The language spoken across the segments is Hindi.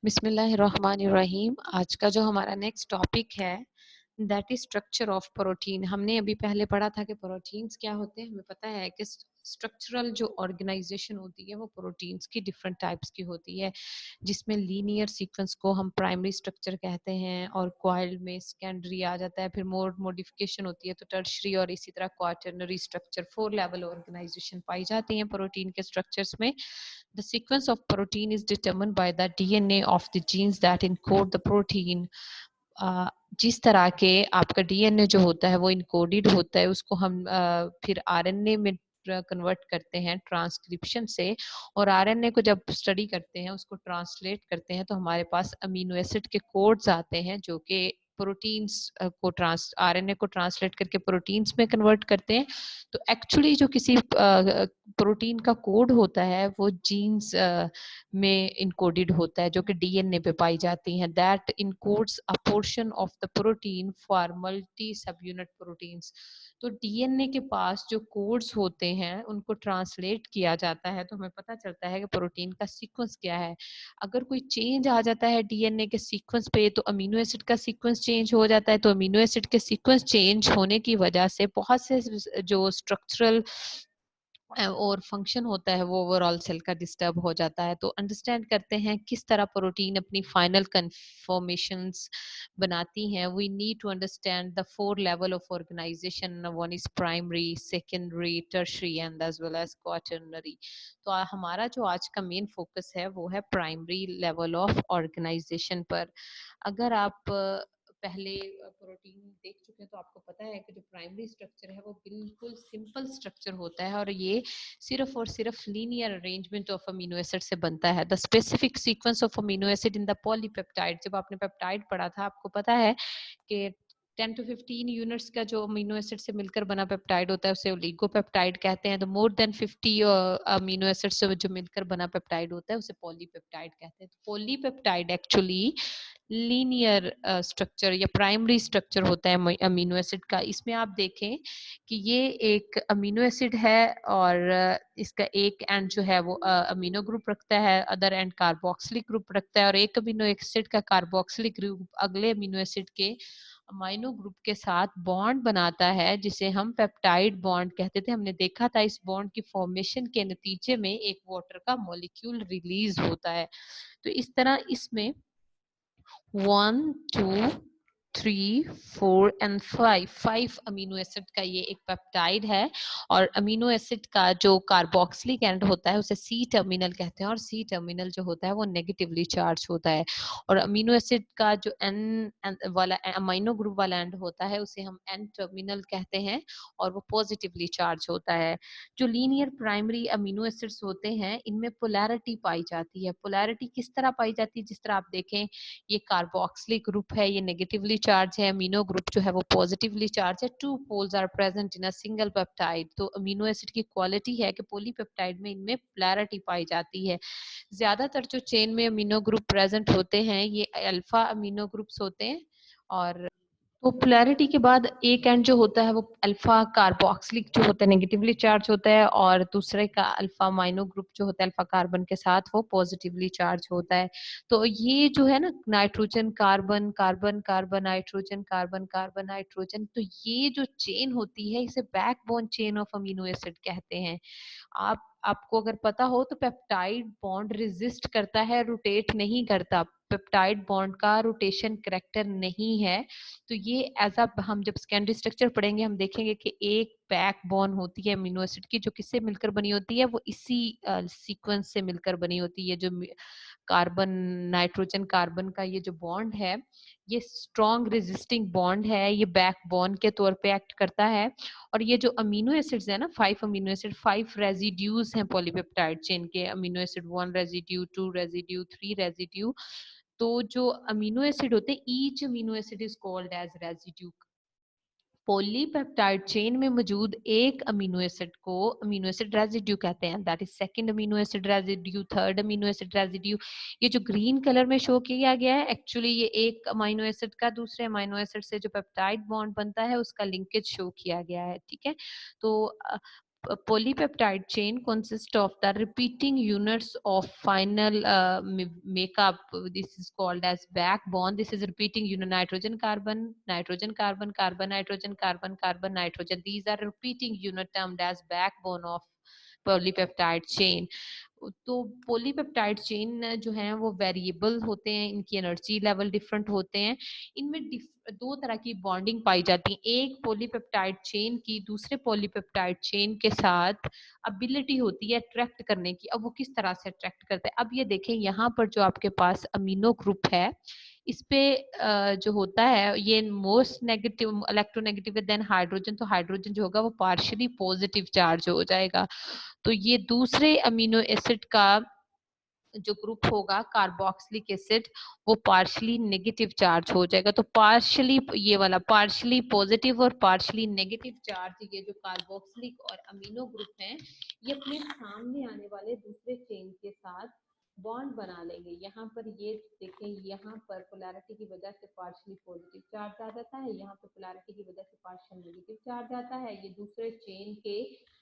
बिस्मिल्लाहिर्रहमानिर्रहीम। आज का जो हमारा नेक्स्ट टॉपिक है that is structure of protein. हमने अभी पहले पढ़ा था कि प्रोटीन्स क्या होते हैं। हमें पता है कि स्ट्रक्चरल जो ऑर्गेनाइजेशन होती है वो प्रोटीन्स की डिफरेंट टाइप्स की होती है, जिसमें लीनियर सीक्वेंस को हम प्राइमरी स्ट्रक्चर कहते हैं और कॉइल्ड में सेकेंडरी आ जाता है, फिर मोर मॉडिफिकेशन होती है तो टर्शरी और इसी तरह क्वाटरनरी स्ट्रक्चर, 4 लेवल ऑर्गेनाइजेशन पाई जाती हैं प्रोटीन के स्ट्रक्चर्स में। The sequence of protein is determined by the DNA of the genes that encode the protein. जिस तरह के आपका डीएनए जो होता है वो इनकोडेड होता है, उसको हम फिर आरएनए में कन्वर्ट करते हैं ट्रांसक्रिप्शन से, और आरएनए को जब स्टडी करते हैं, उसको ट्रांसलेट करते हैं, तो हमारे पास अमीनो एसिड के कोड्स आते हैं जो कि प्रोटीन्स को आरएनए को ट्रांसलेट करके प्रोटीन्स में कन्वर्ट करते हैं। तो एक्चुअली जो किसी प्रोटीन का कोड होता है वो जीन्स में इनकोडेड होता है, जो कि डीएनए पे पाई जाती हैं। That encodes a portion of the protein for multi सब यूनिट प्रोटीन्स। तो डीएनए के पास जो कोड्स होते हैं उनको ट्रांसलेट किया जाता है, तो हमें पता चलता है कि प्रोटीन का सीक्वेंस क्या है। अगर कोई चेंज आ जाता है डीएनए के सीक्वेंस पे तो अमीनो एसिड का सीक्वेंस चेंज हो जाता है। तो अमीनो एसिड के सीक्वेंस चेंज होने की वजह से बहुत से जो स्ट्रक्चरल और फंक्शन होता है वो ओवरऑल सेल का डिस्टर्ब हो जाता है। तो अंडरस्टैंड करते हैं किस तरह प्रोटीन अपनी फाइनल कन्फॉर्मेशंस बनाती हैं। We need to understand the 4 level of organisation. One is primary, secondary, tertiary and as well as quaternary. तो हमारा जो आज का मेन फोकस है वो है प्राइमरी लेवल ऑफ ऑर्गेनाइजेशन पर। अगर आप पहले प्रोटीन देख चुके हैं तो आपको पता है कि जो प्राइमरी स्ट्रक्चर है वो बिल्कुल सिंपल स्ट्रक्चर होता है और ये सिर्फ और सिर्फ linear arrangement of amino acid से बनता है। The specific sequence of amino acid in the polypeptide. जब आपने पेप्टाइड पढ़ा था आपको पता है कि 10 to 15 यूनिट्स का जो अमीनो एसिड से मिलकर बना पेप्टाइड होता है उसे ओलिगोपेप्टाइड कहते हैं। तो मोर देन 50 अमीनो एसिड से जो मिलकर बना पेप्टाइड होता है उसे पॉलीपेप्टाइड कहते हैं। तो पॉलीपेप्टाइड एक्चुअली लीनियर स्ट्रक्चर या प्राइमरी स्ट्रक्चर होता है अमीनो एसिड का। इसमें आप देखें कि ये एक अमीनो एसिड है और इसका एक एंड जो है वो अमीनो ग्रुप रखता है, अदर एंड कार्बोक्सिलिक ग्रुप रखता है, और एक अमीनो एसिड का कार्बोक्सिलिक ग्रुप अगले अमीनो एसिड के अमीनो ग्रुप के साथ बॉन्ड बनाता है जिसे हम पेप्टाइड बॉन्ड कहते थे। हमने देखा था इस बॉन्ड की फॉर्मेशन के नतीजे में एक वाटर का मॉलिक्यूल रिलीज होता है। तो इस तरह इसमें 1, 2, 3, 4 एंड 5 अमीनो एसिड का ये एक पेप्टाइड है। और अमीनो एसिड का जो कार्बोक्सिलिक एंड होता है उसे सी टर्मिनल कहते हैं, और सी टर्मिनल जो होता है वो नेगेटिवली चार्ज होता है। और अमीनो एसिड का जो एन वाला अमीनो ग्रुप वाला एंड होता है उसे हम एन टर्मिनल कहते हैं और वो पॉजिटिवली चार्ज होता है। जो लीनियर प्राइमरी अमीनो एसिड्स होते हैं इनमें पोलैरिटी पाई जाती है। पोलैरिटी किस तरह पाई जाती है? जिस तरह आप देखें ये कार्बोक्सिलिक ग्रुप है, ये नेगेटिवली चार्ज है, अमीनो ग्रुप जो है वो पॉजिटिवली चार्ज है। 2 poles are present in a single peptide. तो अमीनो एसिड की क्वालिटी है कि पॉलीपेप्टाइड में इनमें पोलैरिटी पाई जाती है। ज्यादातर जो चेन में अमीनो ग्रुप प्रेजेंट होते हैं ये अल्फा अमीनो ग्रुप्स होते हैं। और तो पोलैरिटी के बाद एक एंड जो होता है वो अल्फा कार्बोक्सिलिक जो होता है नेगेटिवली चार्ज होता है, और दूसरे का अल्फा माइनो ग्रुप जो होता है अल्फा कार्बन के साथ वो पॉजिटिवली चार्ज होता है। तो ये जो है ना nitrogen carbon carbon carbon nitrogen carbon carbon nitrogen, तो ये जो चेन होती है इसे backbone chain of amino acid कहते हैं। आपको अगर पता हो तो पेप्टाइड बॉन्ड रेजिस्ट करता है, रोटेट नहीं करता। पेप्टाइड बॉन्ड का रोटेशन करेक्टर नहीं है। तो ये एज अ हम जब सेकेंडरी स्ट्रक्चर पढ़ेंगे हम देखेंगे कि एक बैक बोन होती है अमीनो एसिड की जो किससे मिलकर बनी होती है, वो इसी सीक्वेंस से मिलकर बनी होती है। जो कार्बन नाइट्रोजन कार्बन का ये जो बॉन्ड है ये स्ट्रॉन्ग रेजिस्टिंग बॉन्ड है, ये बैक बॉन्ड के तौर पे एक्ट करता है। और ये जो अमीनो एसिड्स है ना 5 अमीनो एसिड, 5 रेजिड्यूज हैं पॉलीपेप्टाइड चेन के amino acid, 1 residue, 2 residue, 3 residue. तो जो अमीनो एसिड होते हैं each amino acid is called as residue. Polypeptide chain में मौजूद एक अमीनो एसिड को अमीनो एसिड रेजिड्यू कहते हैं। That is second amino acid residue, third amino acid residue. ये जो ग्रीन कलर में शो किया गया है एक्चुअली ये एक अमीनो एसिड का दूसरे अमीनो एसिड से जो पेप्टाइड बॉन्ड बनता है उसका लिंकेज शो किया गया है। ठीक है, तो polypeptide chain consists of the repeating units of final makeup. This is called as backbone. This is repeating unit: nitrogen carbon, nitrogen carbon, carbon nitrogen, carbon carbon nitrogen. These are repeating unit termed as backbone of polypeptide chain. तो पोलीपेप्टाइड चेन जो है वो वेरिएबल होते हैं, इनकी एनर्जी लेवल डिफरेंट होते हैं। इनमें दो तरह की बॉन्डिंग पाई जाती है। एक पोलीपेप्टाइड चेन की दूसरे पोलीपेप्टाइड चेन के साथ एबिलिटी होती है अट्रैक्ट करने की। अब वो किस तरह से अट्रैक्ट करते हैं, अब ये देखें यहाँ पर जो आपके पास अमीनो ग्रुप है, इस पे जो होता है ये most negative electronegative than hydrogen, तो हाइड्रोजन जो होगा वो पार्शियली पॉजिटिव चार्ज हो जाएगा। तो ये दूसरे अमीनो एसिड का जो ग्रुप होगा कार्बोक्सिलिक एसिड, वो पार्शियली नेगेटिव चार्ज हो जाएगा। तो पार्शियली ये वाला पार्शियली पॉजिटिव और पार्शियली नेगेटिव चार्ज, ये जो कार्बोक्सिलिक और अमीनो ग्रुप हैं, ये अपने सामने आने वाले दूसरे चेन के साथ बॉन्ड बना लेंगे। यहाँ पर ये देखें, यहाँ पर पोलैरिटी की वजह से पार्शियली पॉजिटिव चार्ज आ जाता है, यहाँ पर पोलैरिटी की वजह से पार्शियल नेगेटिव चार्ज आता है। ये दूसरे चेन के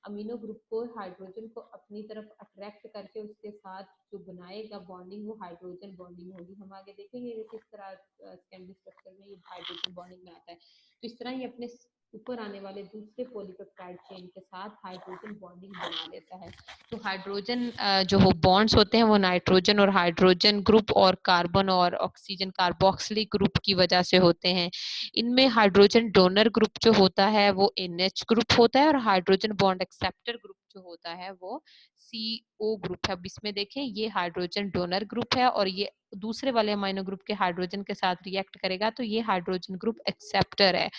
अमीनो ग्रुप को, हाइड्रोजन को अपनी तरफ अट्रैक्ट करके उसके साथ जो बनाएगा बॉन्डिंग, वो हाइड्रोजन बॉन्डिंग होगी। हम आगे देखेंगे किस तरह केमिकल स्ट्रक्चर में ये हाइड्रोजन बॉन्डिंग में आता है। तो इस तरह ये अपने ऊपर आने वाले दूसरे पॉलीपेप्टाइड चेन के साथ हाइड्रोजन बॉन्डिंग बना लेता है। तो हाइड्रोजन जो हो बॉन्ड्स होते हैं वो नाइट्रोजन और हाइड्रोजन ग्रुप और कार्बन और ऑक्सीजन कार्बोक्सिलिक ग्रुप की वजह से होते हैं। इनमें हाइड्रोजन डोनर ग्रुप जो होता है वो NH ग्रुप होता है, और हाइड्रोजन बॉन्ड एक्सेप्टर ग्रुप जो होता है वो CO ग्रुप है। अब इसमें देखें, ये हाइड्रोजन डोनर ग्रुप है और ये दूसरे वाले अमाइनो ग्रुप के हाइड्रोजन के साथ रिएक्ट करेगा, तो ये हाइड्रोजन ग्रुप एक्सेप्टर है।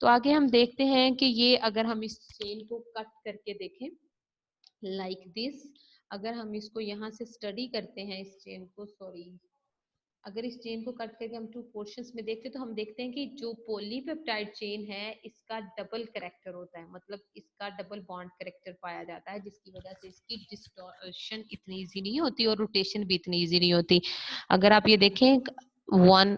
तो आगे हम देखते हैं कि ये अगर हम इस चेन को कट करके देखें लाइक दिस, अगर हम इसको यहाँ से स्टडी करते हैं इस चेन को, सॉरी, अगर इस चेन को कट करके हम टू पोर्शंस में देखते हैं तो हम देखते हैं कि जो पॉलीपेप्टाइड चेन है इसका डबल करेक्टर होता है, मतलब इसका डबल बॉन्ड करेक्टर पाया जाता है, जिसकी वजह से इसकी डिस्टॉर्शन इतनी इजी नहीं होती और रोटेशन भी इतनी इजी नहीं होती। अगर आप ये देखें 1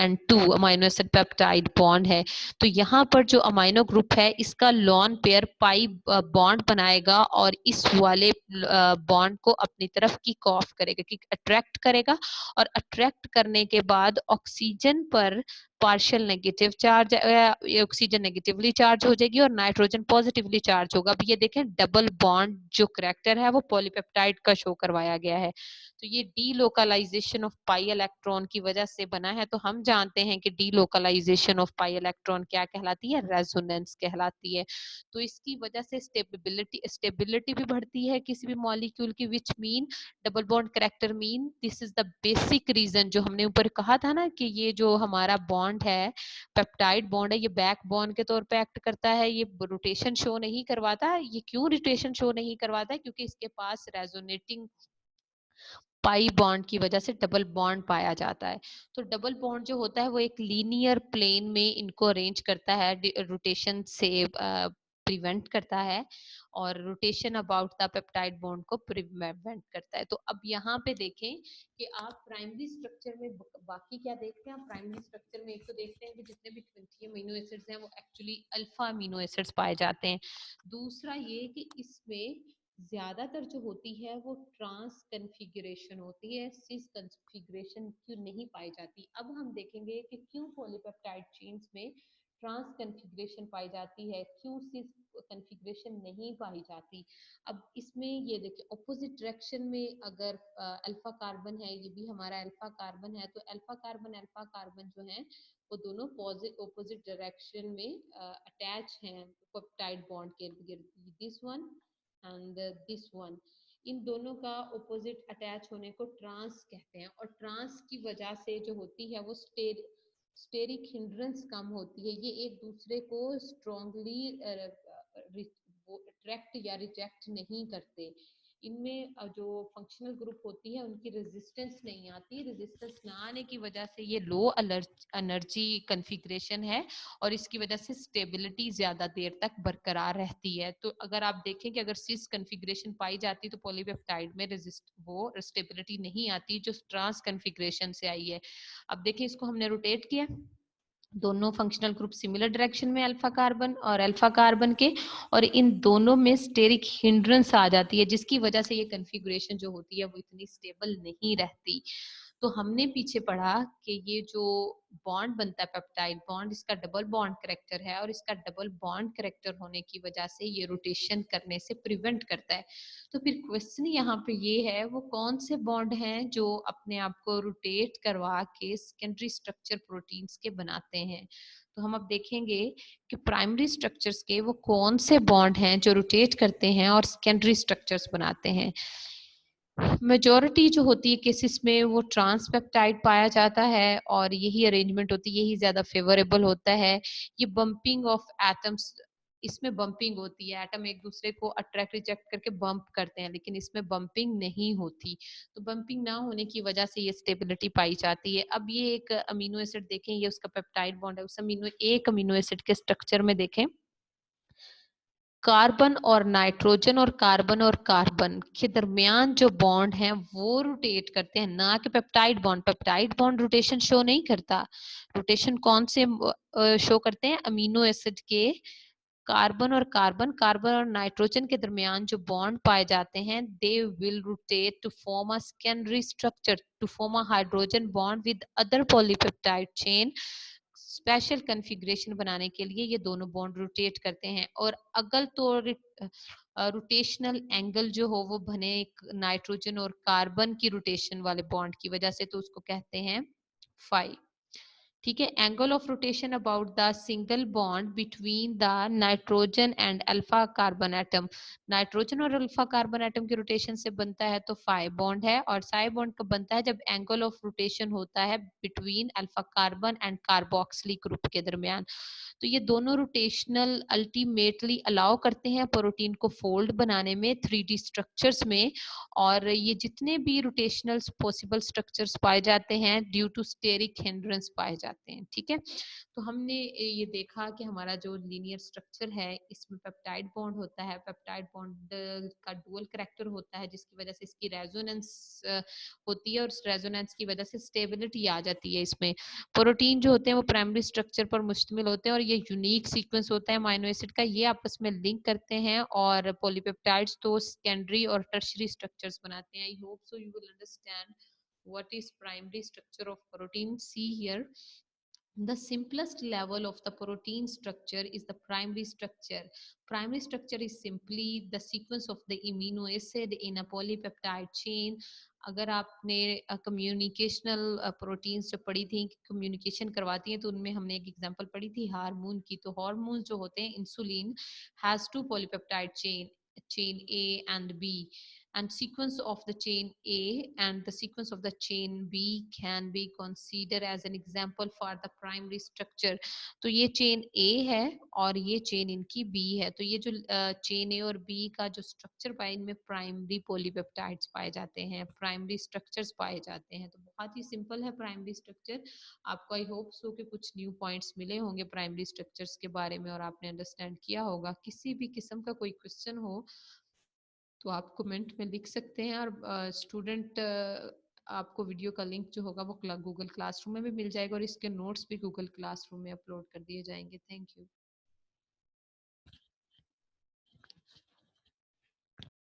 and 2 amino acid peptide bond है, तो यहाँ पर जो अमाइनो ग्रुप है इसका लॉन पेयर पाई बॉन्ड बनाएगा और इस वाले बॉन्ड को अपनी तरफ किक ऑफ करेगा, किक अट्रैक्ट करेगा, और अट्रैक्ट करने के बाद ऑक्सीजन पर partial negative charge, oxygen negatively charge हो जाएगी और नाइट्रोजन पॉजिटिवली चार्ज होगा। अब ये देखें डबल बॉन्ड जो करेक्टर है वो पॉलीपेप्टाइड का शो करवाया गया है। तो ये डीलोकलाइजेशन ऑफ पाई इलेक्ट्रॉन की वजह से बना है। तो हम जानते हैं कि डीलोकलाइजेशन ऑफ पाई इलेक्ट्रॉन क्या कहलाती है, रेजोनेंस कहलाती है। तो इसकी वजह से स्टेबिलिटी भी बढ़ती है किसी भी मॉलिक्यूल की, which mean double bond character mean this is the basic reason जो हमने ऊपर कहा था ना कि ये जो हमारा बॉन्ड है, पेप्टाइड बॉन्ड है, ये बैक बॉन्ड के तौर पे एक्ट करता है, ये रोटेशन शो नहीं करवाता। ये क्यों रोटेशन शो नहीं करवाता है, क्योंकि इसके पास रेजोनेटिंग पाई बॉन्ड की वजह से डबल बॉन्ड पाया जाता है। तो डबल बॉन्ड जो होता है वो एक लीनियर प्लेन में इनको अरेंज करता है, रोटेशन से प्रिवेंट करता है, और rotation about the peptide bond को प्रिवेंट करता है। तो अब यहाँ पे देखें कि आप प्राइमरी स्ट्रक्चर में बाकी क्या देखते हैं। आप प्राइमरी स्ट्रक्चर में एक तो देखते हैं कि जितने भी 20 अमीनो एसिड्स हैं वो एक्चुअली अल्फा अमीनो एसिड्स पाए जाते हैं। दूसरा ये कि इसमें ज्यादातर जो होती है वो ट्रांस कन्फिगरेशन होती है, सिस कन्फिगरेशन क्यों नहीं पाई जाती। अब हम देखेंगे कि क्यों पॉलीपेप्टाइड चेन्स में ट्रांस कन्फिगरेशन पाई जाती है, क्यों सिस कन्फिगरेशन नहीं पाई जाती। अब इसमें ये देखिए ऑपोजिट डायरेक्शन में अगर अल्फा कार्बन है, ये भी हमारा अल्फा कार्बन है, तो अल्फा कार्बन जो है वो दोनों ऑपोजिट डायरेक्शन में अटैच हैं पेप्टाइड बॉन्ड के इर्द गिर्द, this one and this one. इन दोनों का ऑपोजिट अटैच होने को ट्रांस कहते हैं, और ट्रांस की वजह से जो होती है वो स्टेरिक हिंड्रेंस कम होती है। ये एक दूसरे को स्ट्रॉन्गली अट्रैक्ट या रिजेक्ट नहीं करते। इनमें जो फंक्शनल ग्रुप होती है उनकी रेजिस्टेंस नहीं आती। रेजिस्टेंस ना आने की वजह से ये लो एनर्जी कन्फिग्रेशन है और इसकी वजह से स्टेबिलिटी ज्यादा देर तक बरकरार रहती है। तो अगर आप देखें कि अगर सिस कन्फिग्रेशन पाई जाती तो पॉलीपेप्टाइड में वो स्टेबिलिटी नहीं आती जो ट्रांस कन्फिग्रेशन से आई है। अब देखें इसको हमने रोटेट किया, दोनों फंक्शनल ग्रुप सिमिलर डायरेक्शन में अल्फा कार्बन और अल्फा कार्बन के, और इन दोनों में स्टेरिक हिंड्रेंस आ जाती है, जिसकी वजह से ये कन्फिगुरेशन जो होती है वो इतनी स्टेबल नहीं रहती। तो हमने पीछे पढ़ा कि ये जो बॉन्ड बनता है पेप्टाइड बॉन्ड, इसका डबल बॉन्ड करेक्टर है, और इसका डबल बॉन्ड करेक्टर होने की वजह से ये रोटेशन करने से प्रिवेंट करता है। तो फिर क्वेश्चन यहाँ पे ये है, वो कौन से बॉन्ड हैं जो अपने आप को रोटेट करवा के सेकेंडरी स्ट्रक्चर प्रोटीन्स के बनाते हैं। तो हम अब देखेंगे कि प्राइमरी स्ट्रक्चर्स के वो कौन से बॉन्ड हैं जो रोटेट करते हैं और सेकेंडरी स्ट्रक्चर्स बनाते हैं। मेजोरिटी जो होती है केसेस में वो ट्रांसपेप्टाइड पाया जाता है, और यही अरेंजमेंट होती है, यही ज्यादा फेवरेबल होता है। ये बम्पिंग ऑफ एटम्स, इसमें बम्पिंग होती है, एटम एक दूसरे को अट्रैक्ट रिजेक्ट करके बम्प करते हैं, लेकिन इसमें बम्पिंग नहीं होती। तो बम्पिंग ना होने की वजह से ये स्टेबिलिटी पाई जाती है। अब ये एक अमीनो एसिड देखें, ये उसका पेप्टाइड बॉन्ड है, उस एक अमीनो एसिड के स्ट्रक्चर में देखें, कार्बन और कार्बन के दरमियान जो बॉन्ड है वो रोटेट करते हैं, ना कि peptide bond. Peptide bond rotation show नहीं करता। रोटेशन कौन से शो करते हैं? अमीनो एसिड के कार्बन और नाइट्रोजन के दरमियान जो बॉन्ड पाए जाते हैं, they will rotate to form a secondary structure, to form a hydrogen bond with other polypeptide chain. Special configuration बनाने के लिए ये दोनों बॉन्ड रोटेट करते हैं। और अगर तो रोटेशनल एंगल जो हो वो बने नाइट्रोजन और कार्बन की रोटेशन वाले बॉन्ड की वजह से, तो उसको कहते हैं फाई। ठीक है, angle of rotation about the single bond between the nitrogen and alpha carbon atom. Nitrogen और अल्फा कार्बन एटम के रोटेशन से बनता है तो फाई बॉन्ड है, और साई बॉन्ड कब बनता है? जब एंगल ऑफ रोटेशन होता है between alpha carbon and carboxylic group के दरमियान। तो ये दोनों रोटेशनल अल्टीमेटली अलाउ करते हैं प्रोटीन को फोल्ड बनाने में 3D स्ट्रक्चर्स में, और ये जितने भी रोटेशनल पॉसिबल स्ट्रक्चर्स पाए जाते हैं ड्यू टू स्टेरिक हिंड्रेंस पाए जाते हैं। ठीक है, तो हमने ये देखा कि हमारा जो लीनियर स्ट्रक्चर है इसमें पेप्टाइड बॉन्ड होता है, पेप्टाइड बॉन्ड का डुअल करैक्टर होता है, जिसकी वजह से इसकी रेजोनेंस होती है, और रेजोनेंस की वजह से स्टेबिलिटी आ जाती है इसमें। प्रोटीन जो होते हैं वो प्राइमरी स्ट्रक्चर पर मुश्तमिल होते हैं, और ये यूनिक सीक्वेंस होता है अमीनो एसिड का, ये आपस में लिंक करते हैं, और पॉलीपेप्टाइड्स तो सेकेंडरी और टर्शियरी स्ट्रक्चर्स बनाते हैं। I hope so you will understand what is primary structure of protein. See here, the simplest level of the protein structure is the primary structure. Primary structure is simply the sequence of the amino acid in a polypeptide chain. अगर आपने कम्युनिकेशनल प्रोटीन्स जो पढ़ी थी, कम्युनिकेशन करवाती हैं, तो उनमें हमने एक एग्जांपल पढ़ी थी हार्मोन की। तो हार्मोन जो होते हैं, insulin has two polypeptide chain, chain A and B, and sequence of the chain A and the sequence of the chain B can be considered as an example for the primary structure. तो ये चेन A है और ये चेन इनकी B है। तो ये जो चेन A और B का जो स्ट्रक्चर पाए, इनमें प्राइमरी पॉलीपेप्टाइड्स पाए जाते हैं, प्राइमरी स्ट्रक्चर्स पाए जाते हैं। तो बहुत ही सिंपल है प्राइमरी स्ट्रक्चर। आपको आई होप सो के कुछ न्यू पॉइंट्स मिले होंगे प्राइमरी स्ट्रक्चर्स के बारे में, और आपने अंडरस्टैंड किया होगा। किसी भी किस्म का कोई क्वेश्चन हो तो आप कमेंट में लिख सकते हैं, और स्टूडेंट आपको वीडियो का लिंक जो होगा वो गूगल क्लासरूम में भी मिल जाएगा, और इसके नोट्स भी गूगल क्लासरूम में अपलोड कर दिए जाएंगे। Thank you.